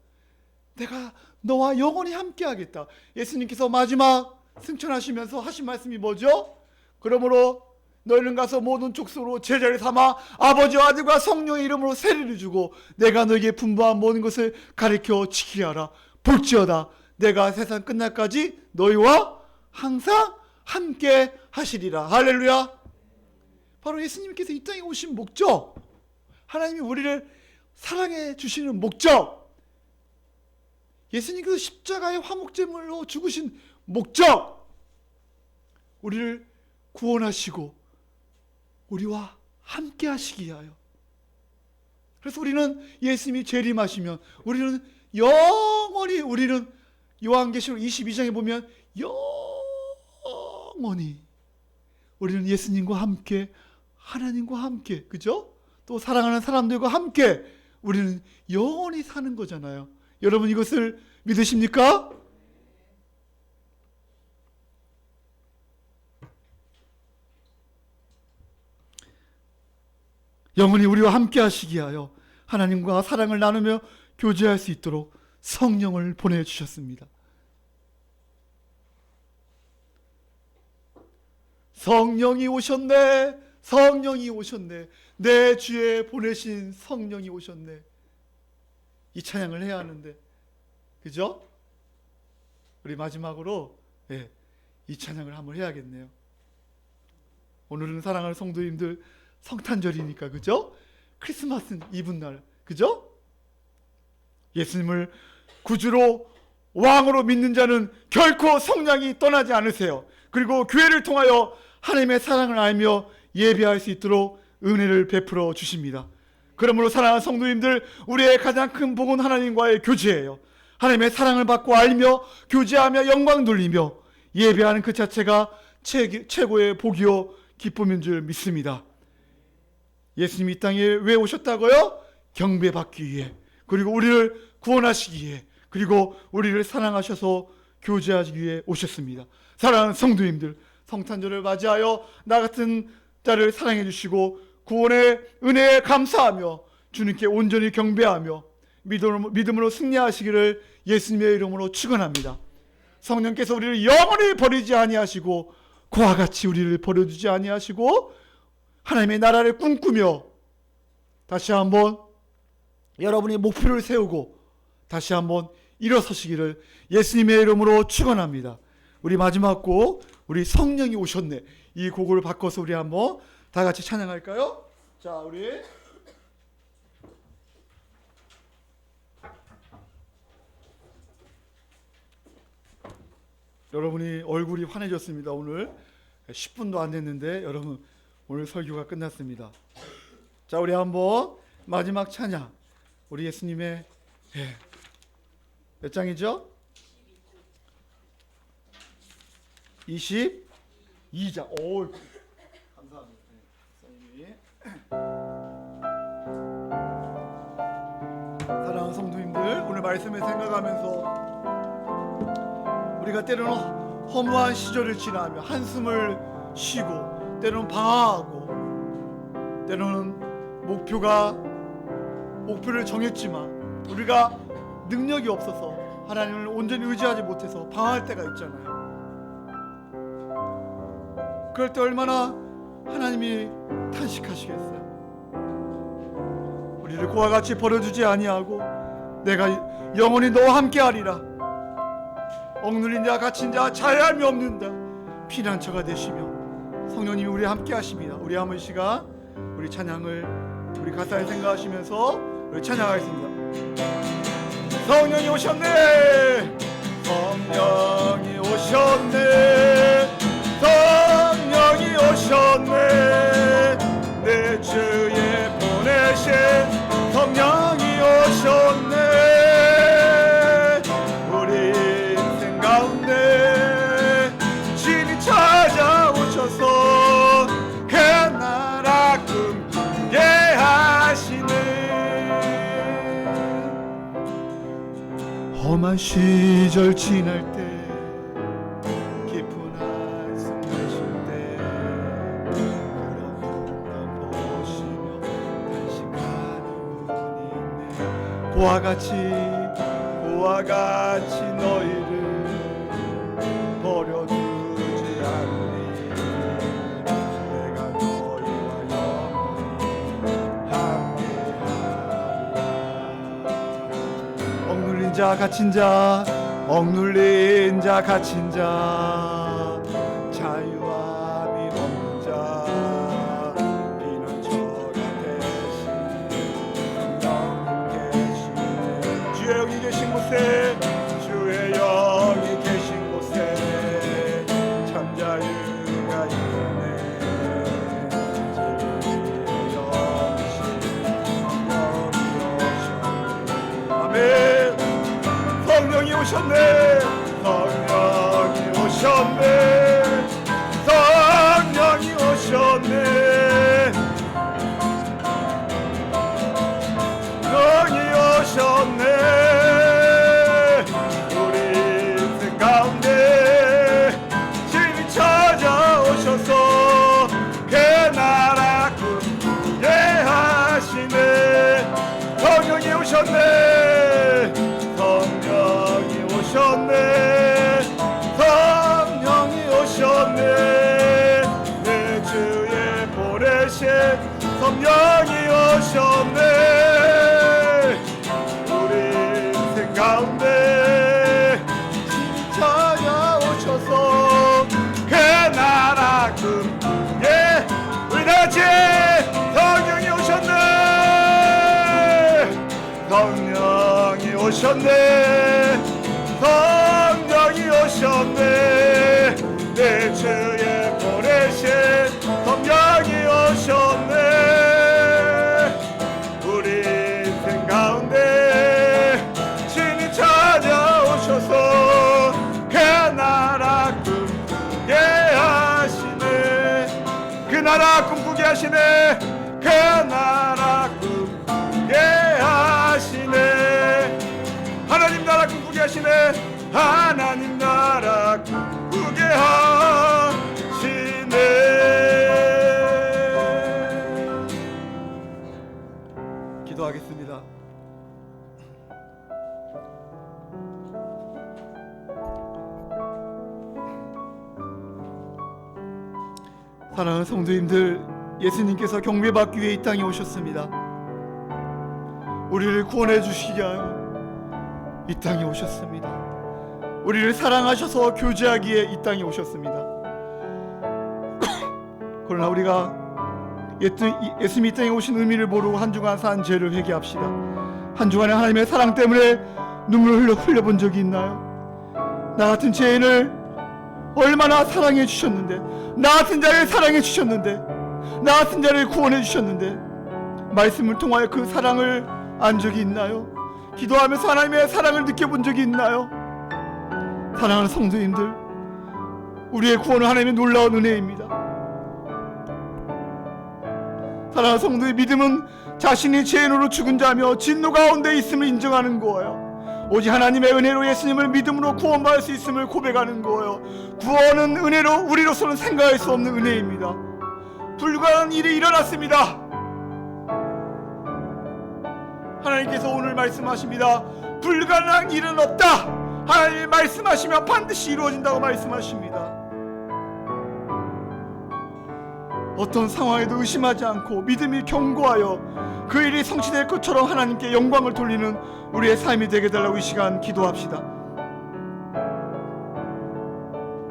내가 너와 영원히 함께 하겠다. 예수님께서 마지막 승천하시면서 하신 말씀이 뭐죠? 그러므로 너희는 가서 모든 족속으로 제자를 삼아 아버지와 아들과 성령의 이름으로 세례를 주고 내가 너에게 분부한 모든 것을 가르쳐 지키게 하라. 볼지어다 내가 세상 끝날까지 너희와 항상 함께 하시리라. 할렐루야. 바로 예수님께서 이 땅에 오신 목적, 하나님이 우리를 사랑해 주시는 목적, 예수님께서 십자가의 화목제물로 죽으신 목적, 우리를 구원하시고 우리와 함께 하시기 위하여. 그래서 우리는 예수님이 재림하시면 우리는 영원히, 우리는 요한계시록 22장에 보면 영원히 우리는 예수님과 함께, 하나님과 함께, 그죠? 또 사랑하는 사람들과 함께 우리는 영원히 사는 거잖아요. 여러분 이것을 믿으십니까? 영원히 우리와 함께 하시기 위하여 하나님과 사랑을 나누며 교제할 수 있도록 성령을 보내주셨습니다. 성령이 오셨네, 성령이 오셨네, 내 주에 보내신 성령이 오셨네. 이 찬양을 해야 하는데, 그죠? 우리 마지막으로 이 찬양을 한번 해야겠네요. 오늘은 사랑하는 성도님들 성탄절이니까, 그죠? 크리스마스 이브날, 그죠? 예수님을 구주로 왕으로 믿는 자는 결코 성령이 떠나지 않으세요. 그리고 교회를 통하여 하나님의 사랑을 알며 예배할 수 있도록 은혜를 베풀어 주십니다. 그러므로 사랑하는 성도님들, 우리의 가장 큰 복은 하나님과의 교제예요. 하나님의 사랑을 받고 알며 교제하며 영광 돌리며 예배하는 그 자체가 최고의 복이요 기쁨인 줄 믿습니다. 예수님이 이 땅에 왜 오셨다고요? 경배받기 위해, 그리고 우리를 구원하시기 위해, 그리고 우리를 사랑하셔서 교제하기 위해 오셨습니다. 사랑하는 성도님들, 성탄절을 맞이하여 나 같은 자를 사랑해 주시고 구원의 은혜에 감사하며 주님께 온전히 경배하며 믿음으로 승리하시기를 예수님의 이름으로 축원합니다. 성령께서 우리를 영원히 버리지 아니하시고 그와 같이 우리를 버려두지 아니하시고 하나님의 나라를 꿈꾸며 다시 한번 여러분이 목표를 세우고 다시 한번 일어서시기를 예수님의 이름으로 축원합니다. 우리 마지막 곡, 우리 성령이 오셨네, 이 곡을 바꿔서 우리 한번 다 같이 찬양할까요? 자, 우리 여러분이 얼굴이 환해졌습니다. 오늘 10분도 안 됐는데 여러분 오늘 설교가 끝났습니다. 자, 우리 한번 마지막 찬양, 우리 예수님의 몇 장이죠? 22장. 오, 감사합니다. 사랑하는 성도님들, 오늘 말씀을 생각하면서 우리가 때로는 허무한 시절을 지나며 한숨을 쉬고, 때로는 방황하고, 때로는 목표를 정했지만 우리가 능력이 없어서 하나님을 온전히 의지하지 못해서 방황할 때가 있잖아요. 그럴 때 얼마나 하나님이 탄식하시겠어요. 우리를 그와 같이 버려주지 아니하고 내가 영원히 너와 함께하리라, 억눌린 자 갇힌 자 자유함이 없는 자 피난처가 되시며 성령님이 우리와 함께 하십니다. 우리 한번 시간 우리 찬양을 우리 가사에 생각하시면서 우리 찬양하겠습니다. 성령이 오셨네, 성령이 오셨네, 성령이 오셨네, 내 주에 보내신 성령이 오셨네. 우리 인생 가운데 진이 찾아오셔서 그 나라 꿈꾸게 하시네. 험한 시절 지날 때, 깊은 한숨 내쉴 때, 그런 풍경 보시며 단식하는 분이 있네. 그와 같이 너희를 버려두지 않으리. 내가 너희와 영원히 함께하리라. 억눌린 자 갇힌 자, 억눌린 자 갇힌 자, 자유함이 없는 자 피난처가 되신 성령님 계시네. 주의 영이 계신 곳에, 주의 영이 계신 곳에 참 자유가 있네. 진리의 영이신 성령이 오셨네. 아멘. 성령이 오셨네, 성령이 오셨네, 성령이 오셨네, 성령이 오셨네. 우리 인생 가운데 진이 찾아오셔서 그 나라 꿈꾸게 하시네. 성령이 오셨네, 성령이 오셨네, 성령이 오셨네, 내 주에 보내신 성령이 오셨네. 우리 인생 가운데 진이 찾아오셔서 그 나라 꿈꾸게. 우리 다같이 성령이 오셨네, 성령이 오셨네, 성령이 오셨네, 내 주에 보내신 성령이 오셨네. 우리 인생 가운데 진이 찾아오셔서 그 나라 꿈꾸게 하시네. 그 나라 꿈꾸게 하시네, 그 나라 꿈꾸게 하시네. 하나님 나라 꿈꾸게 하시네, 하나님 나라 꿈꾸게 하시네. 기도하겠습니다. 사랑하는 성도님들, 예수님께서 경배받기 위해 이 땅에 오셨습니다. 우리를 구원해 주시기 위하여 이 땅에 오셨습니다. 우리를 사랑하셔서 교제하기에 이 땅에 오셨습니다. 그러나 우리가 예수님이 이 땅에 오신 의미를 모르고 한 주간 산 죄를 회개합시다. 한 주간의 하나님의 사랑 때문에 눈물을 흘려본 적이 있나요? 나 같은 죄인을 얼마나 사랑해 주셨는데, 나 같은 자를 사랑해 주셨는데, 나 같은 자를 구원해 주셨는데, 말씀을 통하여 그 사랑을 안 적이 있나요? 기도하면서 하나님의 사랑을 느껴본 적이 있나요? 사랑하는 성도님들, 우리의 구원은 하나님의 놀라운 은혜입니다. 사랑하는 성도의 믿음은 자신이 죄인으로 죽은 자며 진노 가운데 있음을 인정하는 거예요. 오직 하나님의 은혜로 예수님을 믿음으로 구원받을 수 있음을 고백하는 거예요. 구원은 은혜로 우리로서는 생각할 수 없는 은혜입니다. 불가능한 일이 일어났습니다. 하나님께서 오늘 말씀하십니다. 불가능한 일은 없다. 하나님이 말씀하시면 반드시 이루어진다고 말씀하십니다. 어떤 상황에도 의심하지 않고 믿음이 견고하여 그 일이 성취될 것처럼 하나님께 영광을 돌리는 우리의 삶이 되게 달라고 이 시간 기도합시다.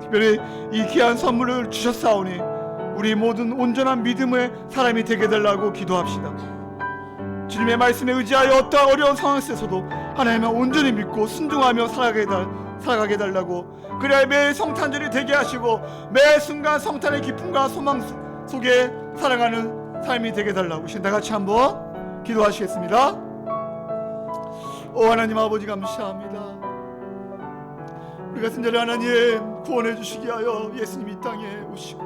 특별히 이 귀한 선물을 주셨사오니 우리 모든 온전한 믿음의 사람이 되게 달라고 기도합시다. 주님의 말씀에 의지하여 어떠한 어려운 상황 속에서도 하나님을 온전히 믿고 순종하며 살아가게 달라고, 그래야 매일 성탄절이 되게 하시고 매 순간 성탄의 기쁨과 소망 속에 살아가는 삶이 되게 달라고 다 같이 한번 기도하시겠습니다. 오 하나님 아버지 감사합니다. 우리 같은 자를 하나님 구원해 주시기 하여 예수님이 이 땅에 오시고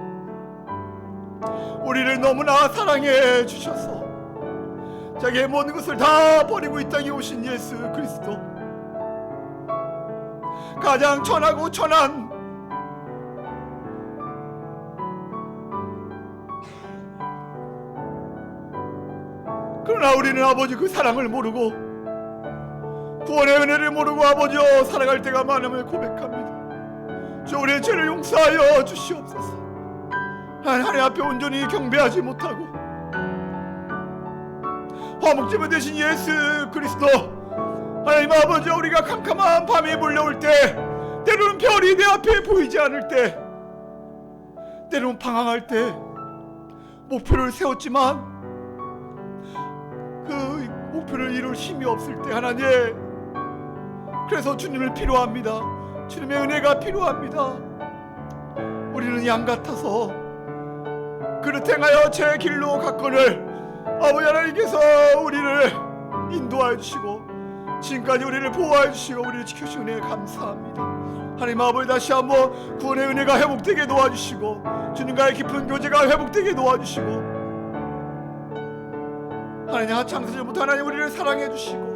우리를 너무나 사랑해 주셔서 자기의 모든 것을 다 버리고 이 땅에 오신 예수 그리스도, 가장 천하고 천한 그러나 우리는 아버지 그 사랑을 모르고 구원의 은혜를 모르고 아버지여 살아갈 때가 많음을 고백합니다. 주 우리의 죄를 용서하여 주시옵소서. 하나님 앞에 온전히 경배하지 못하고 화목제물 되신 예수 그리스도, 하나님 아버지 우리가 캄캄한 밤이 몰려올 때, 때로는 별이 내 앞에 보이지 않을 때, 때로는 방황할 때 목표를 세웠지만 그 목표를 이룰 힘이 없을 때 하나님, 그래서 주님을 필요합니다. 주님의 은혜가 필요합니다. 우리는 양 같아서 그릇 행하여 제 길로 갔거늘 아버지 하나님께서 우리를 인도하여 주시고 지금까지 우리를 보호하여 주시고 우리를 지켜주신 은혜에 감사합니다. 하나님 아버지 다시 한번 구원의 은혜가 회복되게 도와주시고 주님과의 깊은 교제가 회복되게 도와주시고 하나님 창세전부터 하나님 우리를 사랑해 주시고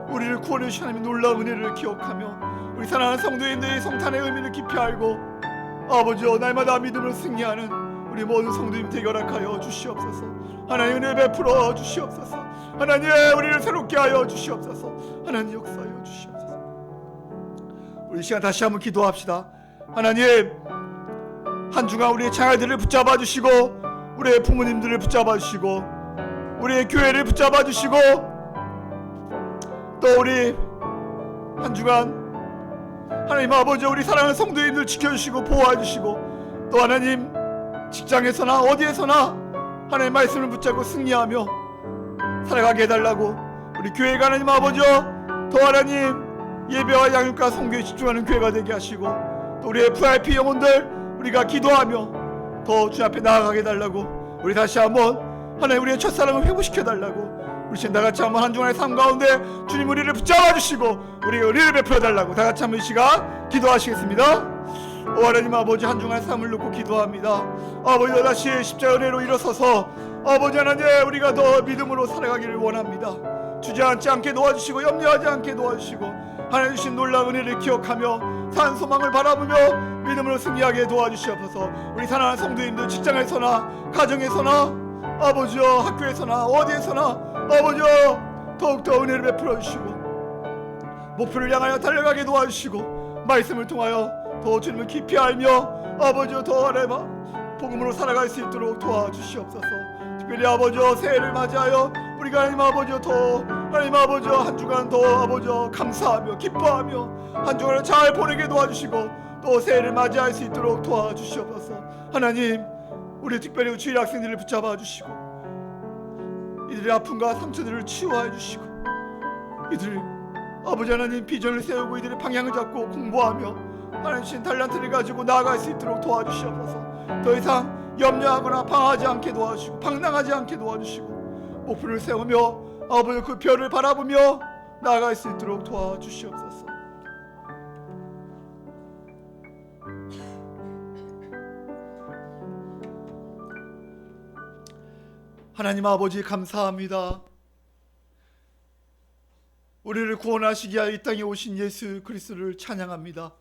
우리를 구원해 주신 하나님의 놀라운 은혜를 기억하며 우리 사랑하는 성도님들이 성탄의 의미를 깊이 알고 아버지여 날마다 믿음으로 승리하는 우리 모든 성도님 되게 허락하여 주시옵소서. 하나님 은혜 베풀어 주시옵소서. 하나님 우리를 새롭게 하여 주시옵소서. 하나님 역사하여 주시옵소서. 우리 시간 다시 한번 기도합시다. 하나님 한 주간 우리의 자녀들을 붙잡아 주시고 우리의 부모님들을 붙잡아 주시고 우리의 교회를 붙잡아 주시고 또 우리 한 주간 하나님 아버지 우리 사랑하는 성도님들 지켜주시고 보호해 주시고 또 하나님 직장에서나 어디에서나 하나님 말씀을 붙잡고 승리하며 살아가게 해달라고 우리 교회가 하나님 아버지여 더 하나님 예배와 양육과 선교에 집중하는 교회가 되게 하시고 또 우리의 VIP 영혼들 우리가 기도하며 더 주 앞에 나아가게 해달라고 우리 다시 한번 하나님 우리의 첫사랑을 회복시켜 달라고 우리 지금 다같이 한번 한 주간의 삶 가운데 주님 우리를 붙잡아 주시고 우리가 은혜를 베풀어 달라고 다같이 한번 이 시간 기도하시겠습니다. 오 하나님 아버지 한 주간의 삶을 놓고 기도합니다. 아버지 다시 십자가 은혜로 일어서서 아버지 하나님 우리가 더 믿음으로 살아가기를 원합니다. 주저앉지 않게 도와주시고 염려하지 않게 도와주시고 하나님 주신 놀라운 은혜를 기억하며 산 소망을 바라보며 믿음으로 승리하게 도와주시옵소서. 우리 사랑하는 성도님들 직장에서나 가정에서나 아버지여 학교에서나 어디에서나 아버지여 더욱더 은혜를 베풀어 주시고 목표를 향하여 달려가게 도와주시고 말씀을 통하여 더 주님을 깊이 알며 아버지여 더 하나님 복음으로 살아갈 수 있도록 도와주시옵소서. 특별히 아버지여 새해를 맞이하여 우리가 하나님 아버지여 더 하나님 아버지여 한 주간 더 아버지여 감사하며 기뻐하며 한 주간을 잘 보내게 도와주시고 또 새해를 맞이할 수 있도록 도와주시옵소서. 하나님 우리 특별히 주일 학생들을 붙잡아 주시고 이들의 아픔과 상처들을 치유하여 주시고 이들 아버지 하나님 비전을 세우고 이들의 방향을 잡고 공부하며 하나님 신 달란트를 가지고 나아갈 수 있도록 도와주시옵소서. 더 이상 염려하거나 방황하지 않게 도와주시고 방랑하지 않게 도와주시고 목표를 세우며 아버지 그 별을 바라보며 나아갈 수 있도록 도와주시옵소서. 하나님 아버지 감사합니다. 우리를 구원하시기 위하여 이 땅에 오신 예수 그리스도를 찬양합니다.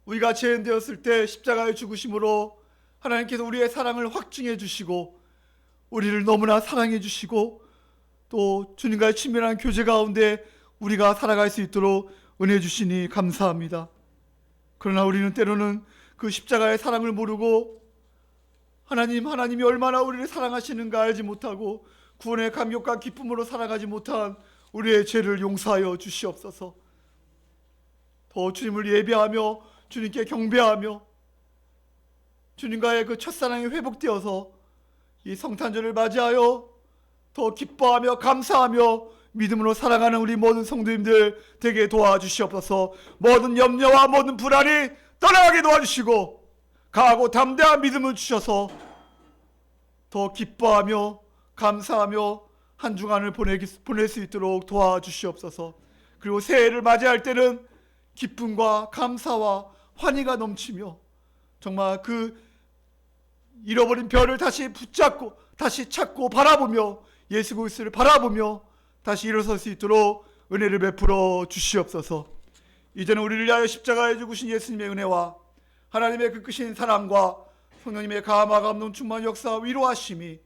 우리가 죄인되었을 때 십자가의 죽으심으로 하나님께서 우리의 사랑을 확증해 주시고 우리를 너무나 사랑해 주시고 또 주님과의 친밀한 교제 가운데 우리가 살아갈 수 있도록 은혜 주시니 감사합니다. 그러나 우리는 때로는 그 십자가의 사랑을 모르고 하나님이 얼마나 우리를 사랑하시는가 알지 못하고 구원의 감격과 기쁨으로 살아가지 못한 우리의 죄를 용서하여 주시옵소서. 더 주님을 예배하며 주님께 경배하며 주님과의 그 첫사랑이 회복되어서 이 성탄절을 맞이하여 더 기뻐하며 감사하며 믿음으로 살아가는 우리 모든 성도님들 되게 도와주시옵소서. 모든 염려와 모든 불안이 떠나가게 도와주시고 강하고 담대한 믿음을 주셔서 더 기뻐하며 감사하며 한 주간을 보낼 수 있도록 도와주시옵소서. 그리고 새해를 맞이할 때는 기쁨과 감사와 환희가 넘치며 정말 그 잃어버린 별을 다시 붙잡고 다시 찾고 바라보며 예수 그리스도를 바라보며 다시 일어설 수 있도록 은혜를 베풀어 주시옵소서. 이제는 우리를 위하여 십자가에 죽으신 예수님의 은혜와 하나님의 그 크신 사랑과 성령님의 감화 감동 충만 역사 위로하심이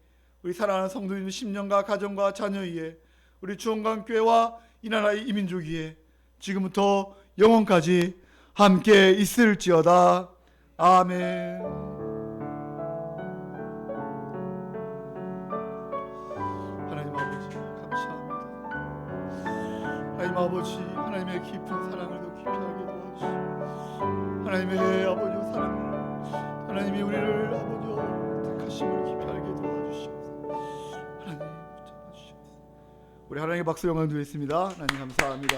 우리 사랑하는 성도님 심령과 가정과 자녀 위에 우리 주원강교회와 이 나라의 이민족 위에 지금부터 영원까지 함께 있을지어다. 아멘. 하나님 아버지 감사합니다. 하나님 아버지 하나님의 깊은 사랑을 더 깊이 알게 도와주시고 하나님의 아버지 사랑을 하나님이 우리를 아버지 택하심을 깊이 알게 도와주시옵소서. 하나님 붙잡아 주시옵소서. 우리 하나님의 박수 영광 드리겠습니다. 하나님 감사합니다.